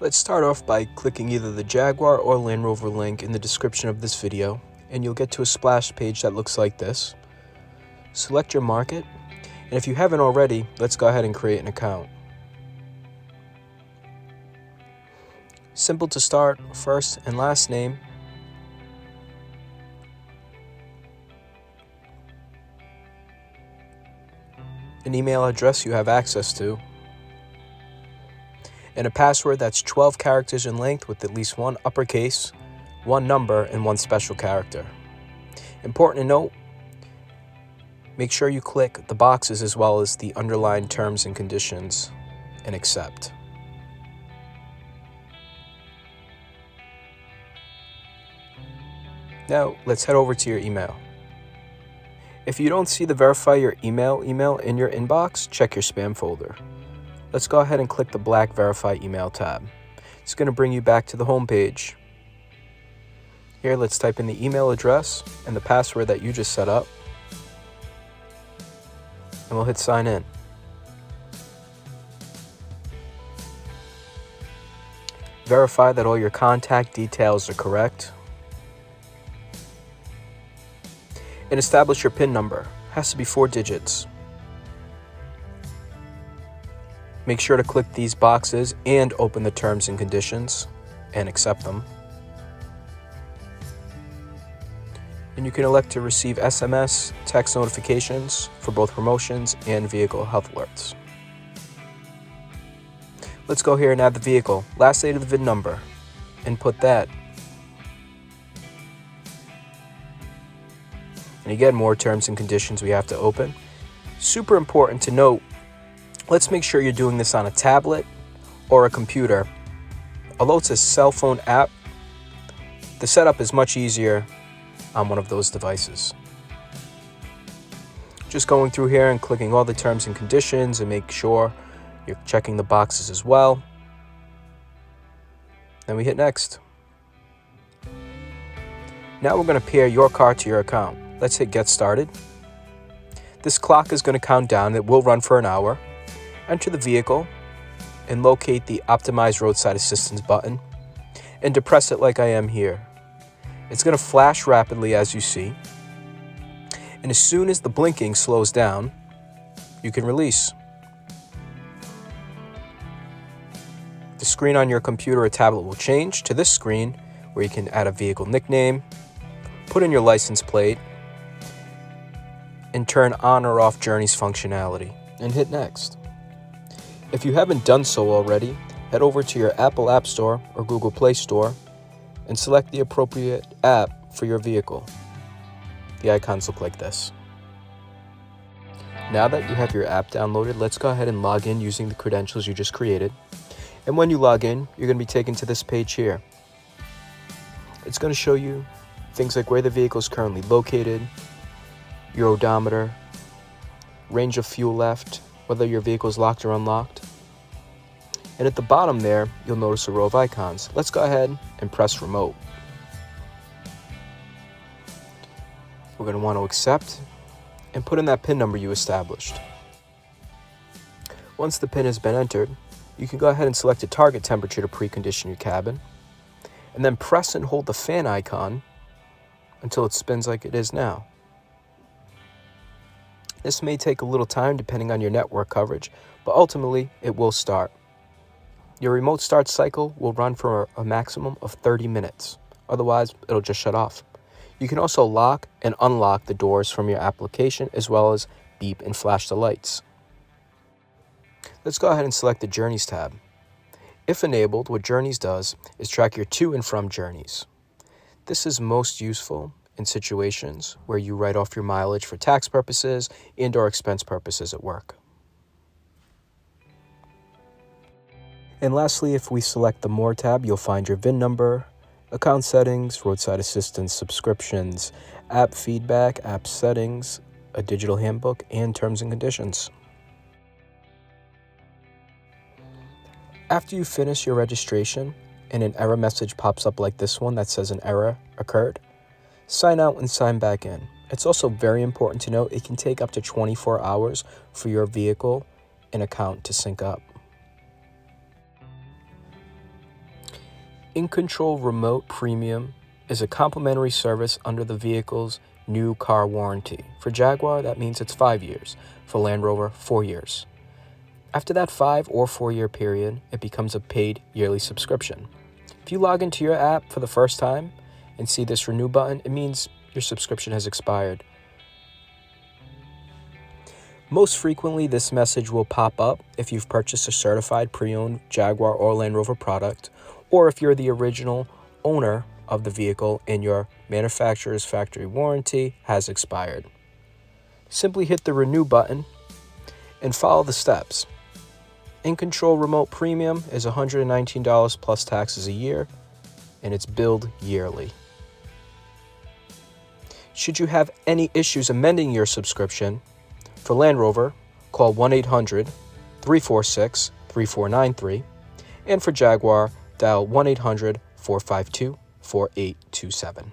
Let's start off by clicking either the Jaguar or Land Rover link in the description of this video, and you'll get to a splash page that looks like this. Select your market, and if you haven't already, let's go ahead and create an account. Simple to start, first and last name, an email address you have access to, and a password that's 12 characters in length with at least one uppercase, one number, and one special character. Important to note, make sure you click the boxes as well as the underlined terms and conditions and accept. Now, let's head over to your email. If you don't see the verify your email in your inbox, check your spam folder. Let's go ahead and click the black verify email tab. It's going to bring you back to the home page. Here, let's type in the email address and the password that you just set up, and we'll hit sign in. Verify that all your contact details are correct. And establish your PIN number. It has to be 4 digits. Make sure to click these boxes and open the terms and conditions and accept them. And you can elect to receive SMS, text notifications for both promotions and vehicle health alerts. Let's go here and add the vehicle. Last 8 of the VIN number. Input that. And again, more terms and conditions we have to open. Super important to note, let's make sure you're doing this on a tablet or a computer. Although it's a cell phone app, the setup is much easier on one of those devices. Just going through here and clicking all the terms and conditions and make sure you're checking the boxes as well. Then we hit next. Now we're going to pair your car to your account. Let's hit get started. This clock is going to count down. It will run for an hour. Enter the vehicle and locate the optimize roadside assistance button and depress it like I am here. It's going to flash rapidly as you see. And as soon as the blinking slows down, you can release. The screen on your computer or tablet will change to this screen where you can add a vehicle nickname, put in your license plate, and turn on or off Journey's functionality, and hit next. If you haven't done so already, head over to your Apple App Store or Google Play Store and select the appropriate app for your vehicle. The icons look like this. Now that you have your app downloaded, let's go ahead and log in using the credentials you just created. And when you log in, you're going to be taken to this page here. It's going to show you things like where the vehicle is currently located, your odometer, range of fuel left, whether your vehicle is locked or unlocked. And at the bottom there, you'll notice a row of icons. Let's go ahead and press remote. We're going to want to accept and put in that PIN number you established. Once the PIN has been entered, you can go ahead and select a target temperature to precondition your cabin, and then press and hold the fan icon until it spins like it is now. This may take a little time depending on your network coverage, but ultimately it will start. Your remote start cycle will run for a maximum of 30 minutes. Otherwise, it'll just shut off. You can also lock and unlock the doors from your application as well as beep and flash the lights. Let's go ahead and select the Journeys tab. If enabled, what Journeys does is track your to and from journeys. This is most useful in situations where you write off your mileage for tax purposes and or expense purposes at work. And lastly, if we select the More tab, you'll find your VIN number, account settings, roadside assistance, subscriptions, app feedback, app settings, a digital handbook, and terms and conditions. After you finish your registration and an error message pops up like this one that says an error occurred, sign out and sign back in. It's also very important to note it can take up to 24 hours for your vehicle and account to sync up. InControl Remote Premium is a complimentary service under the vehicle's new car warranty. For Jaguar, that means it's 5 years. For Land Rover, 4 years. After that 5 or 4 year period, it becomes a paid yearly subscription. If you log into your app for the first time and see this renew button, it means your subscription has expired. Most frequently, this message will pop up if you've purchased a certified pre-owned Jaguar or Land Rover product, or if you're the original owner of the vehicle and your manufacturer's factory warranty has expired. Simply hit the renew button and follow the steps. InControl Remote Premium is $119 plus taxes a year, and it's billed yearly. Should you have any issues amending your subscription, for Land Rover, call 1-800-346-3493, and for Jaguar, dial 1-800-452-4827.